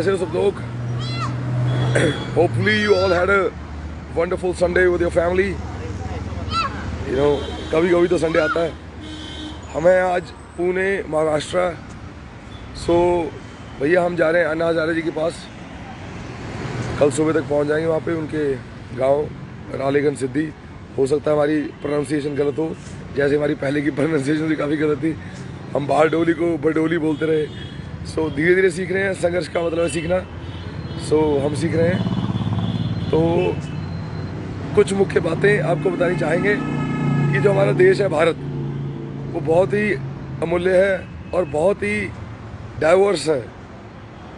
कैसे हो सब लोग? Hopefully you all had a wonderful Sunday with your family. कभी कभी तो संडे आता है। हमें आज पुणे महाराष्ट्र। भैया हम जा रहे हैं अन्ना हजारे जी के पास। कल सुबह तक पहुंच जाएंगे वहाँ पे उनके गांव रालेगंज सिद्धि। हो सकता है हमारी प्रोनाउंसिएशन गलत हो, जैसे हमारी पहले की प्रोनाउंसिएशन भी काफ़ी गलत थी। हम बारडोली को बडोली बोलते रहे। धीरे धीरे सीख रहे हैं। संघर्ष का मतलब है सीखना। हम सीख रहे हैं। तो कुछ मुख्य बातें आपको बतानी चाहेंगे कि जो हमारा देश है भारत, वो बहुत ही अमूल्य है और बहुत ही डाइवर्स है।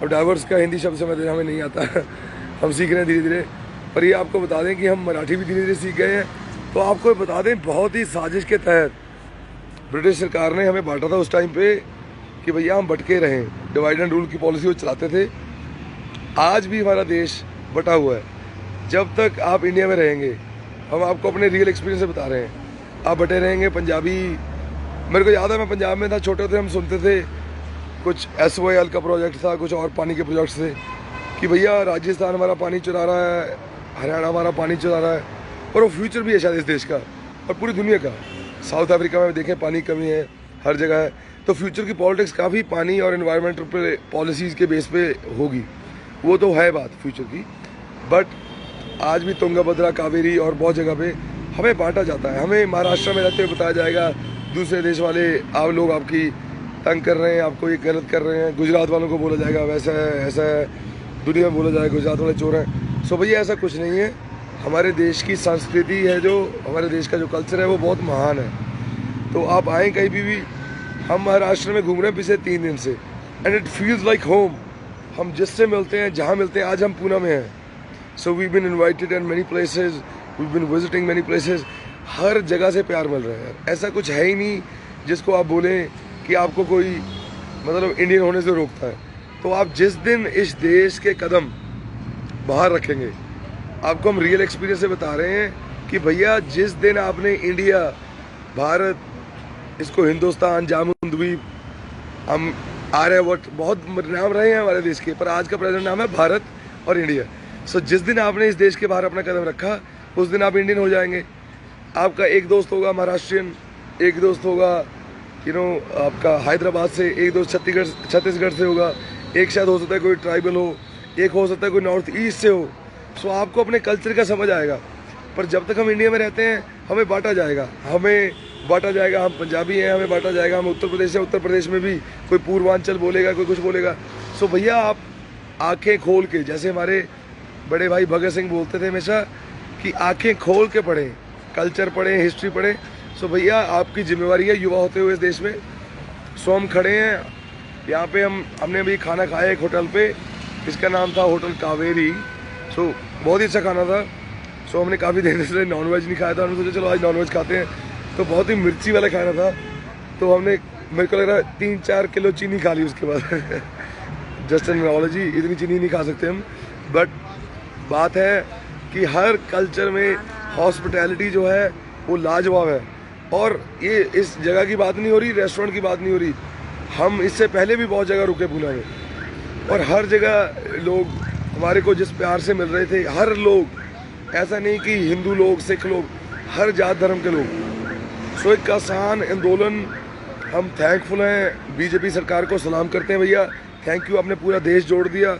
और डाइवर्स का हिंदी शब्द समझ हमें नहीं आता। हम सीख रहे हैं धीरे धीरे। पर ये आपको बता दें कि हम मराठी भी धीरे धीरे सीख गए हैं। तो आपको बता दें, बहुत ही साजिश के तहत ब्रिटिश सरकार ने हमें बांटा था उस टाइम पे कि भैया हम बटके रहें। डिवाइड एंड रूल की पॉलिसी वो चलाते थे। आज भी हमारा देश बटा हुआ है। जब तक आप इंडिया में रहेंगे, हम आपको अपने रियल एक्सपीरियंस से बता रहे हैं, आप बटे रहेंगे। पंजाबी, मेरे को याद है मैं पंजाब में था, छोटे थे, हम सुनते थे कुछ SOL का प्रोजेक्ट था, कुछ और पानी के प्रोजेक्ट्स थे कि भैया राजस्थान हमारा पानी चुरा रहा है, हरियाणा हमारा पानी चुरा रहा है। और वो फ्यूचर भी है शायद इस देश का और पूरी दुनिया का। साउथ अफ्रीका में देखें पानी कमी है, हर जगह है। तो फ्यूचर की पॉलिटिक्स काफ़ी पानी और एनवायरनमेंटल पे पॉलिसीज़ के बेस पे होगी। वो तो है बात फ्यूचर की। बट आज भी तुंगभद्रा, कावेरी और बहुत जगह पे हमें बांटा जाता है। हमें महाराष्ट्र में रहते हुए बताया जाएगा दूसरे देश वाले आप लोग आपकी तंग कर रहे हैं, आपको ये गलत कर रहे हैं। गुजरात वालों को बोला जाएगा वैसा है, ऐसा है। दुनिया में बोला जाएगा गुजरात वाले चोर हैं। भैया ऐसा कुछ नहीं है। हमारे देश की संस्कृति है, जो हमारे देश का जो कल्चर है, वो बहुत महान है। तो आप आएँ कहीं भी। हम महाराष्ट्र में घूम रहे हैं पिछले 3 दिन से, and it feels like home. हम जिससे मिलते हैं, जहाँ मिलते हैं, आज हम पूना में हैं। We been invited in many places, we been visiting many places. हर जगह से प्यार मिल रहा है। ऐसा कुछ है ही नहीं जिसको आप बोलें कि आपको कोई मतलब इंडियन होने से रोकता है। तो आप जिस दिन इस देश के कदम बाहर रखेंगे, आपको हम रियल एक्सपीरियंस से बता रहे हैं कि भैया जिस दिन आपने इंडिया, भारत, इसको हिंदुस्तान, जामुन द्वीप, हम आर्यभट्ट, बहुत नाम रहे हैं हमारे देश के, पर आज का प्रेजेंट नाम है भारत और इंडिया। जिस दिन आपने इस देश के बाहर अपना कदम रखा, उस दिन आप इंडियन हो जाएंगे। आपका एक दोस्त होगा महाराष्ट्रियन, एक दोस्त होगा आपका हैदराबाद से, एक दोस्त छत्तीसगढ़ से होगा, एक शायद हो सकता है कोई ट्राइबल हो, एक हो सकता है कोई नॉर्थ ईस्ट से हो। आपको अपने कल्चर का समझ आएगा। पर जब तक हम इंडिया में रहते हैं, हमें बांटा जाएगा। हम पंजाबी हैं, हमें बांटा जाएगा। हम उत्तर प्रदेश हैं, उत्तर प्रदेश में भी कोई पूर्वांचल बोलेगा, कोई कुछ बोलेगा। भैया आप आंखें खोल के, जैसे हमारे बड़े भाई भगत सिंह बोलते थे हमेशा कि आंखें खोल के पढ़ें, कल्चर पढ़ें, हिस्ट्री पढ़ें। भैया आपकी जिम्मेवारी है युवा होते हुए इस देश में। हम खड़े हैं यहाँ पे। हमने अभी खाना खाया एक होटल पे, इसका नाम था होटल कावेरी। बहुत ही अच्छा खाना था। हमने काफ़ी देर से नॉनवेज नहीं खाया था। हमने सोचा चलो आज नॉनवेज खाते हैं। तो बहुत ही मिर्ची वाला खाना था। तो हमने, मेरे को लग रहा है 3-4 किलो चीनी खा ली उसके बाद। जस्ट एनोलॉजी, इतनी चीनी नहीं खा सकते हम। बट बात है कि हर कल्चर में हॉस्पिटैलिटी जो है वो लाजवाब है। और ये इस जगह की बात नहीं हो रही, रेस्टोरेंट की बात नहीं हो रही। हम इससे पहले भी बहुत जगह रुके पुणे में, और हर जगह लोग हमारे को जिस प्यार से मिल रहे थे, हर लोग, ऐसा नहीं कि हिंदू लोग, सिख लोग, हर जात धर्म के लोग। एक किसान आंदोलन, हम थैंकफुल हैं। बीजेपी सरकार को सलाम करते हैं भैया, थैंक यू, आपने पूरा देश जोड़ दिया।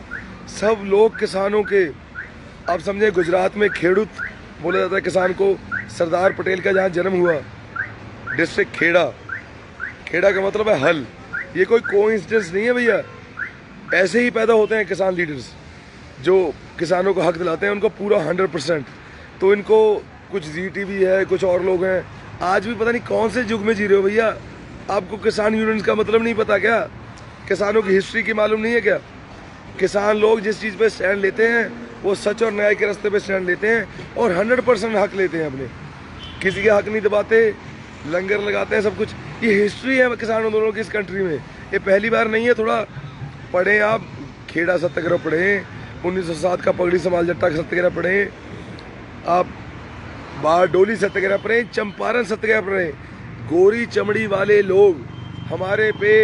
सब लोग किसानों के, आप समझे गुजरात में खेडूत बोला जाता है किसान को। सरदार पटेल का जहाँ जन्म हुआ, डिस्ट्रिक्ट खेड़ा, खेड़ा का मतलब है हल। ये कोई कोइंसिडेंस नहीं है भैया। ऐसे ही पैदा होते हैं किसान लीडर्स जो किसानों को हक दिलाते हैं, उनको पूरा 100%। तो इनको कुछ ZTV है, कुछ और लोग हैं, आज भी पता नहीं कौन से युग में जी रहे हो भैया। आपको किसान यूनियंस का मतलब नहीं पता क्या? किसानों की हिस्ट्री की मालूम नहीं है क्या? किसान लोग जिस चीज़ पे स्टैंड लेते हैं, वो सच और न्याय के रास्ते पे स्टैंड लेते हैं और 100% हक लेते हैं अपने। किसी का हक नहीं दबाते, लंगर लगाते हैं, सब कुछ। ये हिस्ट्री है किसान आंदोलनों की इस कंट्री में। ये पहली बार नहीं है। थोड़ा पढ़ें आप, खेड़ा सत्याग्रह पढ़ें, 1907 का पगड़ी समाल जट्टा का सत्याग्रह पढ़ें, आप बारडोली सत्याग्रह पढ़ें, चंपारण सत्याग्रह पढ़ें। गोरी चमड़ी वाले लोग हमारे पे,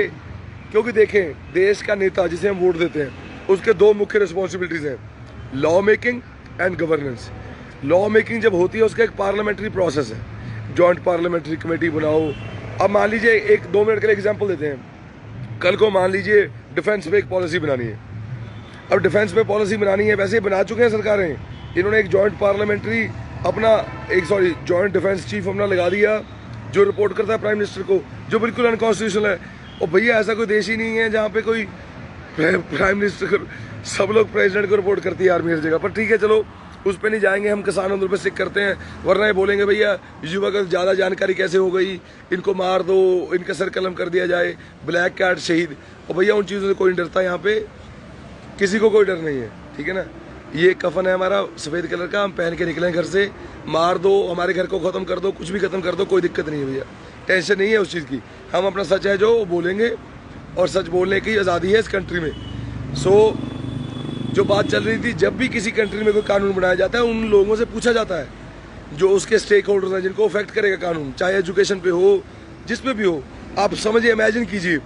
क्योंकि देखें देश का नेता जिसे हम वोट देते हैं, उसके दो मुख्य रिस्पॉन्सिबिलिटीज़ हैं, law making and governance. Law making जब होती है उसका एक पार्लियामेंट्री प्रोसेस है, जॉइंट पार्लियामेंट्री कमेटी बनाओ। अब मान लीजिए, एक 2 मिनट के लिए एग्जांपल देते हैं, कल को मान लीजिए डिफेंस पे एक पॉलिसी बनानी है। अब डिफेंस पे पॉलिसी बनानी है, वैसे बना चुके हैं सरकारें, इन्होंने एक joint parliamentary joint defence chief अपना लगा दिया, जो रिपोर्ट करता है प्राइम मिनिस्टर को, जो बिल्कुल अनकॉन्स्टिट्यूशनल है। और भैया ऐसा कोई देश ही नहीं है जहाँ पे कोई प्राइम मिनिस्टर को, सब लोग प्रेसिडेंट को रिपोर्ट करती है आर्मी हर जगह पर। ठीक है, चलो उस पर नहीं जाएंगे, हम किसान आंदोलन पर स्टिक करते हैं, वरना ये बोलेंगे भैया युवा को ज़्यादा जानकारी कैसे हो गई, इनको मार दो, इनका सर कलम कर दिया जाए, ब्लैक कार्ड शहीद। और भैया उन चीज़ों से कोई नहीं डरता, यहाँ पे किसी को कोई डर नहीं है, ठीक है ना। ये कफन है हमारा सफ़ेद कलर का, हम पहन के निकलें घर से, मार दो, हमारे घर को ख़त्म कर दो, कुछ भी ख़त्म कर दो, कोई दिक्कत नहीं है भैया, टेंशन नहीं है उस चीज़ की। हम अपना सच है जो बोलेंगे, और सच बोलने की आज़ादी है इस कंट्री में। जो बात चल रही थी, जब भी किसी कंट्री में कोई कानून बनाया जाता है, उन लोगों से पूछा जाता है जो उसके स्टेक होल्डर्स हैं, जिनको अफेक्ट करेगा कानून, चाहे एजुकेशन पे हो, जिस पे भी हो। आप समझिए, इमेजिन कीजिए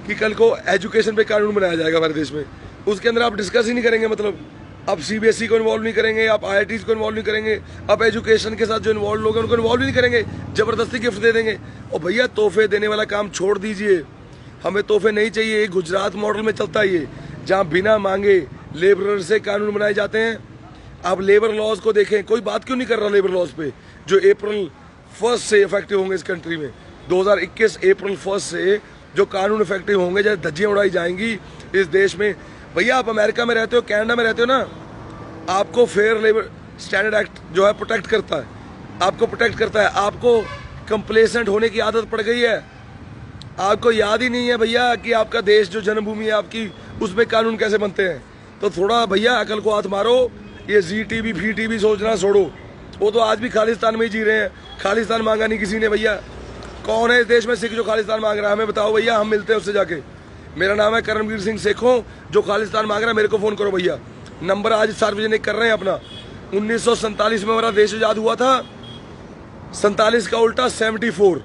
कि कल को एजुकेशन पे कानून बनाया जाएगा हमारे देश में, उसके अंदर आप डिस्कस ही नहीं करेंगे, मतलब आप CBSE को इन्वॉल्व नहीं करेंगे, आप IITs को इन्वॉल्व नहीं करेंगे, आप एजुकेशन के साथ जो इन्वॉल्व लोग हैं उनको इन्वॉल्व नहीं करेंगे, ज़बरदस्ती गिफ्ट दे देंगे। और भैया तोहफे देने वाला काम छोड़ दीजिए, हमें तोहफे नहीं चाहिए। गुजरात मॉडल में चलता है ये, जहाँ बिना मांगे लेबरर से कानून बनाए जाते हैं। आप लेबर लॉज को देखें, कोई बात क्यों नहीं कर रहा लेबर लॉज पे, जो अप्रैल 1 से इफेक्टिव होंगे इस कंट्री में। 2021 अप्रैल 1 से जो कानून इफेक्टिव होंगे, जैसे धज्जियाँ उड़ाई जाएंगी इस देश में। भैया आप अमेरिका में रहते हो, कनाडा में रहते हो ना, आपको फेयर लेबर स्टैंडर्ड एक्ट जो है प्रोटेक्ट करता है, आपको प्रोटेक्ट करता है। आपको कंप्लेसेंट होने की आदत पड़ गई है, आपको याद ही नहीं है भैया कि आपका देश जो जन्मभूमि है आपकी, उसमें कानून कैसे बनते हैं। तो थोड़ा भैया अकल को हाथ मारो, ये ZTV VTV सोचना छोड़ो। वो तो आज भी खालिस्तान में ही जी रहे हैं, खालिस्तान मांगा नहीं किसी ने भैया। कौन है इस देश में सिख जो खालिस्तान मांग रहा है, हमें बताओ भैया, हम मिलते हैं उससे जाके। मेरा नाम है करमवीर सिंह सेखों, जो खालिस्तान मांग रहा है मेरे को फ़ोन करो भैया। नंबर आज सार्वजनिक कर रहे हैं अपना। 1947 में हमारा देश आज़ाद हुआ था, 47 का उल्टा 74,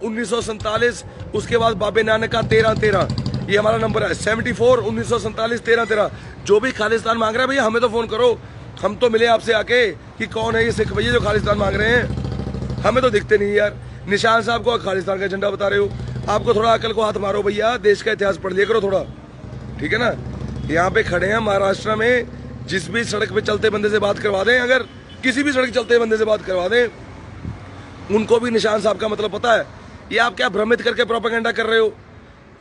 1947, उसके बाद बाबे नानक का 13, ये हमारा नंबर है 74 1947 13। जो भी खालिस्तान मांग रहा है भैया हमें तो फ़ोन करो, हम तो मिले आपसे आके कि कौन है ये सिख भैया जो खालिस्तान मांग रहे हैं। हमें तो दिखते नहीं यार। निशान साहब को खालिस्तान का झंडा बता रहे हो, आपको थोड़ा अकल को हाथ मारो भैया, देश का इतिहास पढ़ लिया करो थोड़ा, ठीक है ना। यहाँ पे खड़े हैं महाराष्ट्र में, जिस भी सड़क पे चलते बंदे से बात करवा दें, अगर किसी भी सड़क चलते बंदे से बात करवा दें, उनको भी निशान साहब का मतलब पता है। ये आप क्या भ्रमित करके प्रोपेगेंडा कर रहे हो।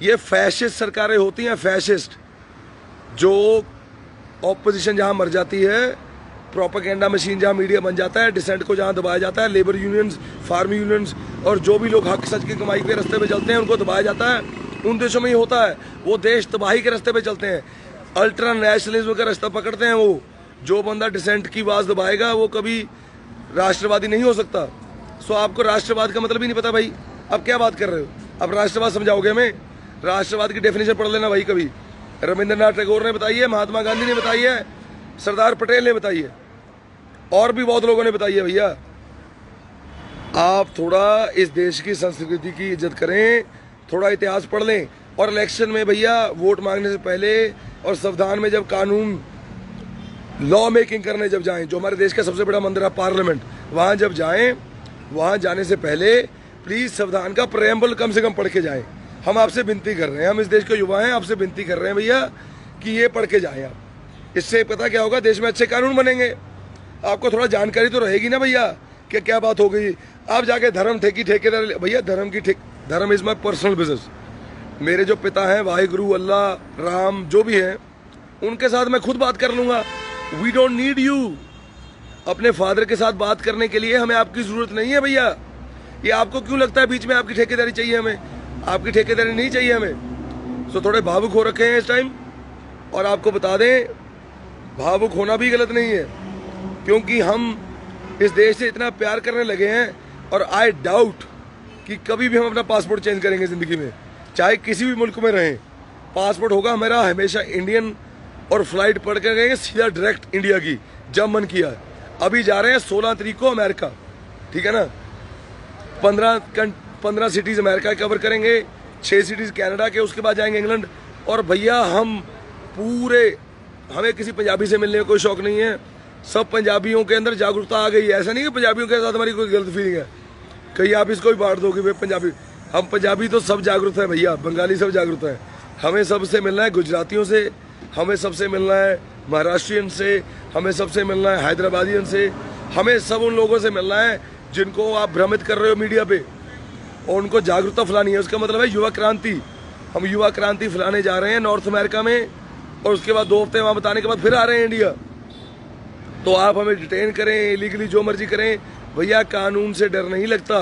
ये फैशिस्ट सरकारें होती हैं, फैशिस्ट, जो ऑपोजिशन जहाँ मर जाती है, प्रोपेगेंडा मशीन जहाँ मीडिया बन जाता है, डिसेंट को जहाँ दबाया जाता है, लेबर यूनियंस, फार्म यूनियंस और जो भी लोग हक सच की कमाई के रास्ते पे चलते हैं उनको दबाया जाता है। उन देशों में ही होता है, वो देश तबाही के रास्ते पे चलते हैं, अल्ट्रा नेशनलिज्म का रास्ता पकड़ते हैं। वो जो बंदा डिसेंट की आवाज़ दबाएगा वो कभी राष्ट्रवादी नहीं हो सकता। सो आपको राष्ट्रवाद का मतलब ही नहीं पता भाई, अब क्या बात कर रहे हो। अब राष्ट्रवाद समझाओगे हमें, राष्ट्रवाद की डेफिनेशन पढ़ लेना भाई कभी। रविंद्रनाथ टैगोर ने बताई है, महात्मा गांधी ने बताई है, सरदार पटेल ने बताई है, और भी बहुत लोगों ने बताई है भैया। आप थोड़ा इस देश की संस्कृति की इज्जत करें, थोड़ा इतिहास पढ़ लें, और इलेक्शन में भैया वोट मांगने से पहले और संविधान में जब कानून लॉ मेकिंग करने जब जाएं, जो हमारे देश का सबसे बड़ा मंदिर है पार्लियामेंट, वहाँ जब जाएं, वहाँ जाने से पहले प्लीज़ संविधान का प्रेम्बल कम से कम पढ़ के जाएं। हम आपसे विनती कर रहे हैं, हम इस देश के युवा हैं, आपसे विनती कर रहे हैं भैया कि ये पढ़ के जाएं आप। इससे पता क्या होगा, देश में अच्छे कानून बनेंगे। आपको थोड़ा जानकारी तो रहेगी ना भैया कि क्या बात हो गई। आप जाके धर्म ठेकेदार, भैया धर्म इज़ माई पर्सनल बिजनेस। मेरे जो पिता हैं, वाहिगुरु, अल्लाह, राम, जो भी हैं, उनके साथ मैं खुद बात कर लूँगा। We don't need you. अपने फादर के साथ बात करने के लिए हमें आपकी ज़रूरत नहीं है भैया। ये आपको क्यों लगता है बीच में आपकी ठेकेदारी चाहिए हमें? आपकी ठेकेदारी नहीं चाहिए हमें। सो थोड़े भावुक हो रखे हैं इस टाइम, और आपको बता दें भावुक होना भी गलत नहीं है, क्योंकि हम इस देश से इतना प्यार करने लगे हैं। और आई डाउट कि कभी भी हम अपना पासपोर्ट चेंज करेंगे ज़िंदगी में, चाहे किसी भी मुल्क में रहें। पासपोर्ट होगा हमारा हमेशा इंडियन, और फ्लाइट पकड़ कर गए सीधा डायरेक्ट इंडिया की, जब मन किया। अभी जा रहे हैं 16 तारीख को अमेरिका, ठीक है ना। 15 सिटीज़ अमेरिका कवर करेंगे, 6 सिटीज़ कनाडा के, उसके बाद जाएंगे इंग्लैंड। और भैया हम पूरे, हमें किसी पंजाबी से मिलने का कोई शौक नहीं है। सब पंजाबियों के अंदर जागरूकता आ गई है। ऐसा नहीं कि पंजाबियों के साथ हमारी कोई गलत फीलिंग है, कहीं आप इसको भी बांट दो कि भाई पंजाबी, हम पंजाबी तो सब जागरूक है भैया, बंगाली सब जागरूक है। हमें सबसे मिलना है गुजरातियों से, हमें सबसे मिलना है महाराष्ट्रियन से, हमें सबसे मिलना है हैदराबादियन से, हमें सब उन लोगों से मिलना है जिनको आप भ्रमित कर रहे हो मीडिया पे, और उनको जागरूकता फैलानी है। उसका मतलब है युवा क्रांति। हम युवा क्रांति फैलाने जा रहे हैं नॉर्थ अमेरिका में, और उसके बाद 2 हफ्ते वहाँ बताने के बाद फिर आ रहे हैं इंडिया। तो आप हमें डिटेन करें, इलीगली जो मर्जी करें भैया, कानून से डर नहीं लगता।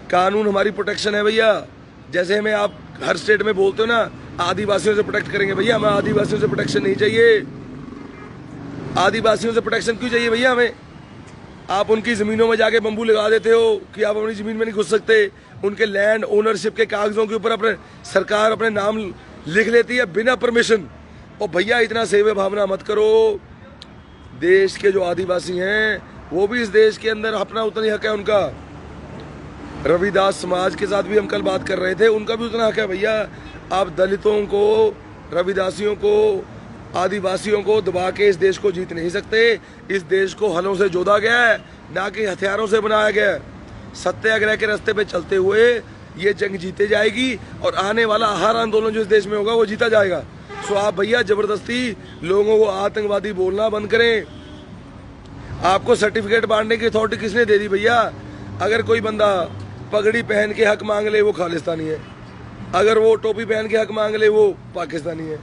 कानून हमारी प्रोटेक्शन है भैया। जैसे हमें आप हर स्टेट में बोलते हो ना आदिवासियों से प्रोटेक्ट करेंगे, भैया हमें आदिवासियों से प्रोटेक्शन नहीं चाहिए। आदिवासियों से प्रोटेक्शन क्यों चाहिए भैया हमें? आप उनकी ज़मीनों में जाके बम्बू लगा देते हो कि आप अपनी ज़मीन में नहीं घुस सकते। उनके लैंड ओनरशिप के कागज़ों के ऊपर अपने सरकार अपने नाम लिख लेती है बिना परमिशन। और भैया इतना सेवा भावना मत करो। देश के जो आदिवासी हैं वो भी इस देश के अंदर अपना उतना ही हक है उनका। रविदास समाज के साथ भी हम कल बात कर रहे थे, उनका भी उतना हक है भैया। आप दलितों को, रविदासियों को, आदिवासियों को दबा के इस देश को जीत नहीं सकते। इस देश को हलों से जोड़ा गया है, ना कि हथियारों से बनाया गया है। सत्याग्रह के रास्ते पे चलते हुए ये जंग जीते जाएगी, और आने वाला हर आंदोलन जो इस देश में होगा वो जीता जाएगा। सो आप भैया जबरदस्ती लोगों को आतंकवादी बोलना बंद करें। आपको सर्टिफिकेट बांटने की अथॉरिटी किसने दे दी भैया? अगर कोई बंदा पगड़ी पहन के हक मांग ले वो खालिस्तानी है, अगर वो टोपी पहन के हक मांग ले वो पाकिस्तानी है,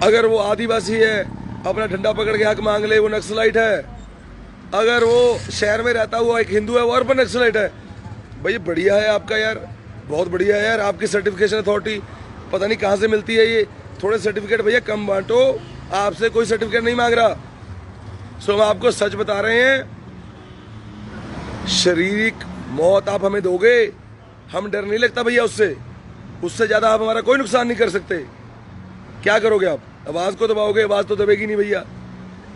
अगर वो आदिवासी है अपना डंडा पकड़ के हक मांग ले वो नक्सलाइट है, अगर वो शहर में रहता हुआ एक हिंदू है वो अर्बन नक्सलाइट है। भैया बढ़िया है आपका यार, बहुत बढ़िया है यार। आपकी सर्टिफिकेशन अथॉरिटी पता नहीं कहाँ से मिलती है ये। थोड़े सर्टिफिकेट भैया कम बांटो, आपसे कोई सर्टिफिकेट नहीं मांग रहा। सो हम आपको सच बता रहे हैं, शारीरिक मौत आप हमें दोगे, हम डर नहीं लगता भैया उससे। उससे ज़्यादा आप हमारा कोई नुकसान नहीं कर सकते। क्या करोगे आप? आवाज़ को दबाओगे? आवाज़ तो दबेगी नहीं भैया,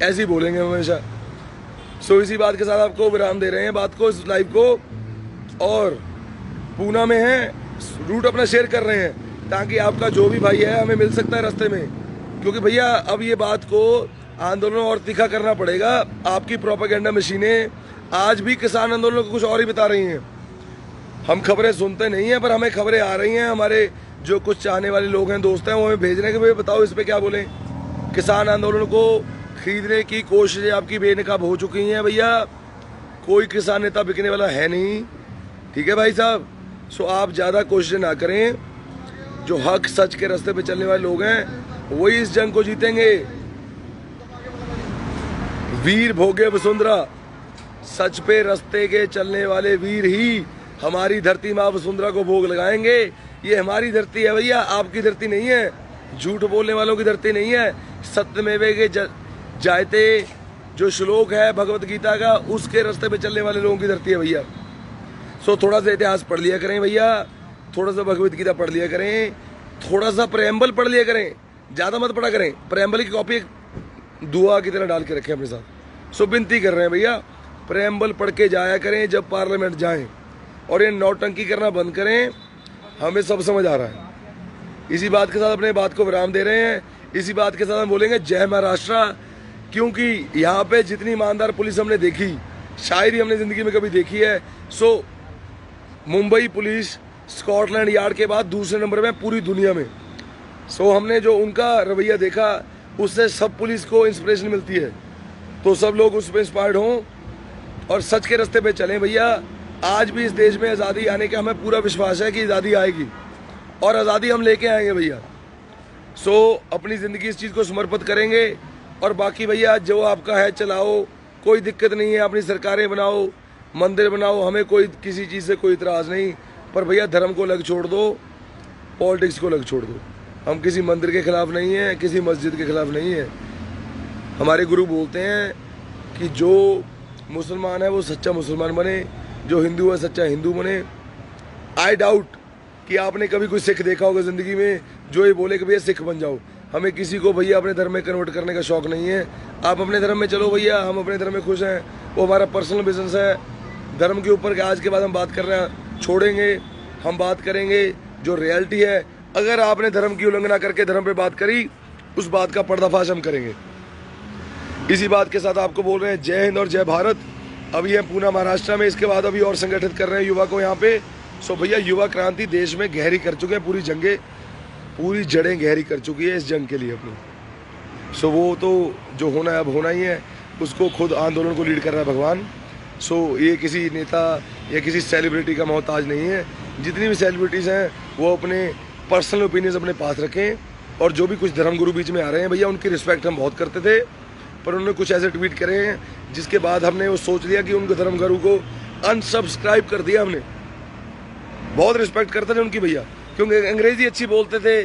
ऐसे ही बोलेंगे हमेशा। सो इसी बात के साथ आपको विराम दे रहे हैं बात को, इस लाइव को। और पूना में हैं, रूट अपना शेयर कर रहे हैं ताकि आपका जो भी भाई है हमें मिल सकता है रास्ते में। क्योंकि भैया अब ये बात को आंदोलन और तीखा करना पड़ेगा। आपकी प्रोपेगेंडा मशीनें आज भी किसान आंदोलन को कुछ और ही बता रही हैं। हम खबरें सुनते नहीं हैं, पर हमें खबरें आ रही हैं। हमारे जो कुछ चाहने वाले लोग हैं, दोस्त हैं, वो हमें भेज रहे हैं कि भाई बताओ इस पर क्या बोलें। किसान आंदोलन को खरीदने की कोशिशें आपकी बेनकाब हो चुकी हैं भैया। कोई किसान नेता बिकने वाला है नहीं, ठीक है भाई साहब। सो आप ज़्यादा कोशिशें ना करें। जो हक सच के रास्ते पे चलने वाले लोग हैं वही इस जंग को जीतेंगे। वीर भोगे वसुंधरा, सच पे रास्ते के चलने वाले वीर ही हमारी धरती माँ वसुंधरा को भोग लगाएंगे। ये हमारी धरती है भैया, आपकी धरती नहीं है। झूठ बोलने वालों की धरती नहीं है। सत्यमेवे के जायते जो श्लोक है भगवत गीता का, उसके रास्ते पे चलने वाले लोगों की धरती है भैया। सो थोड़ा सा इतिहास पढ़ लिया करें भैया, थोड़ा सा भगवत गीता पढ़ लिया करें, थोड़ा सा प्रेम्बल पढ़ लिया करें, ज़्यादा मत पढ़ा करें। प्रेम्बल की कॉपी दुआ की तरह डाल के रखें अपने साथ। सो विनती कर रहे हैं भैया, प्रेम्बल पढ़ के जाया करें जब पार्लियामेंट जाएं, और ये नौटंकी करना बंद करें। हमें सब समझ आ रहा है। इसी बात के साथ अपने बात को विराम दे रहे हैं। इसी बात के साथ हम बोलेंगे जय महाराष्ट्र, क्योंकि यहाँ पे जितनी ईमानदार पुलिस हमने देखी शायद ही हमने ज़िंदगी में कभी देखी है। सो मुंबई पुलिस स्कॉटलैंड यार्ड के बाद दूसरे नंबर में पूरी दुनिया में। सो हमने जो उनका रवैया देखा उससे सब पुलिस को इंस्पिरेशन मिलती है। तो सब लोग उस पर इंस्पायर्ड हों और सच के रास्ते पे चलें भैया। आज भी इस देश में आज़ादी आने का हमें पूरा विश्वास है कि आज़ादी आएगी, और आज़ादी हम लेके आएंगे भैया। सो अपनी ज़िंदगी इस चीज़ को समर्पित करेंगे, और बाकी भैया जो आपका है चलाओ, कोई दिक्कत नहीं है। अपनी सरकारें बनाओ, मंदिर बनाओ, हमें कोई किसी चीज़ से कोई इतराज़ नहीं। पर भैया धर्म को अलग छोड़ दो, पॉलिटिक्स को अलग छोड़ दो। हम किसी मंदिर के खिलाफ नहीं हैं, किसी मस्जिद के खिलाफ नहीं है। हमारे गुरु बोलते हैं कि जो मुसलमान है वो सच्चा मुसलमान बने, जो हिंदू है सच्चा हिंदू बने। आई डाउट कि आपने कभी कोई सिख देखा होगा ज़िंदगी में जो ये बोले कि भैया सिख बन जाओ। हमें किसी को भैया अपने धर्म में कन्वर्ट करने का शौक़ नहीं है। आप अपने धर्म में चलो भैया, हम अपने धर्म में खुश हैं, वो हमारा पर्सनल बिजनेस है। धर्म के ऊपर आज के बाद हम बात करना छोड़ेंगे, हम बात करेंगे जो रियलिटी है। अगर आपने धर्म की उल्लंघना करके धर्म पे बात करी उस बात का पर्दाफाश हम करेंगे। इसी बात के साथ आपको बोल रहे हैं जय हिंद और जय भारत। अभी हम पूना महाराष्ट्र में, इसके बाद अभी और संगठित कर रहे हैं युवा को यहाँ पे। सो भैया युवा क्रांति देश में गहरी कर चुके हैं, पूरी जंगें, पूरी जड़ें गहरी कर चुकी है इस जंग के लिए अपनी। सो वो तो जो होना है अब होना ही है, उसको खुद आंदोलन को लीड कर रहा है भगवान। सो ये किसी नेता या किसी सेलिब्रिटी का मोहताज नहीं है। जितनी भी सेलिब्रिटीज़ हैं वो अपने पर्सनल ओपिनियंस अपने पास रखें, और जो भी कुछ धर्मगुरु बीच में आ रहे हैं भैया उनकी रिस्पेक्ट हम बहुत करते थे, पर उन्होंने कुछ ऐसे ट्वीट करे हैं जिसके बाद हमने वो सोच लिया कि उनके धर्मगुरु को अनसब्सक्राइब कर दिया हमने। बहुत रिस्पेक्ट करते थे उनकी भैया, क्योंकि अंग्रेजी अच्छी बोलते थे,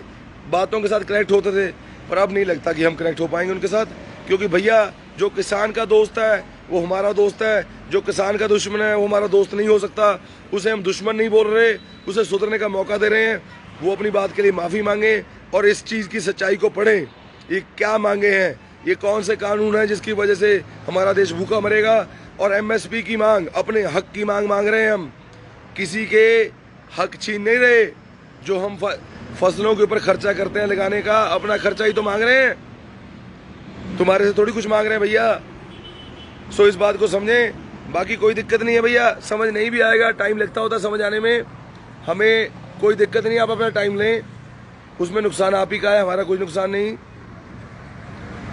बातों के साथ कनेक्ट होते थे, पर अब नहीं लगता कि हम कनेक्ट हो पाएंगे उनके साथ, क्योंकि भैया जो किसान का दोस्त है वो हमारा दोस्त है, जो किसान का दुश्मन है वो हमारा दोस्त नहीं हो सकता। उसे हम दुश्मन नहीं बोल रहे, उसे सुधरने का मौका दे रहे हैं। वो अपनी बात के लिए माफ़ी मांगे और इस चीज़ की सच्चाई को पढ़ें। ये क्या मांगे हैं, ये कौन से कानून हैं जिसकी वजह से हमारा देश भूखा मरेगा, और एमएसपी की मांग, अपने हक की मांग मांग रहे हैं हम। किसी के हक छीन नहीं रहे। जो हम फसलों के ऊपर खर्चा करते हैं लगाने का, अपना खर्चा ही तो मांग रहे हैं, तुम्हारे से थोड़ी कुछ मांग रहे हैं भैया। सो इस बात को समझें। बाकी कोई दिक्कत नहीं है भैया, समझ नहीं भी आएगा, टाइम लगता होता समझ आने में, हमें कोई दिक्कत नहीं, आप अपना टाइम लें। उसमें नुकसान आप ही का है, हमारा कोई नुकसान नहीं।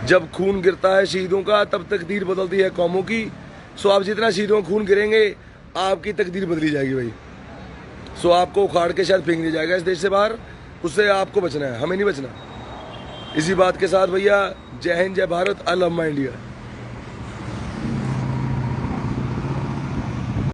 जब खून गिरता है शहीदों का तब तकदीर बदलती है कौमों की। सो आप जितना शहीदों का खून गिरेंगे आपकी तकदीर बदली जाएगी भाई। सो आपको उखाड़ के शायद फेंक दिया जाएगा इस देश से बाहर, उससे आपको बचना है, हमें नहीं बचना। इसी बात के साथ भैया जय हिंद जय Bharat, I love my India.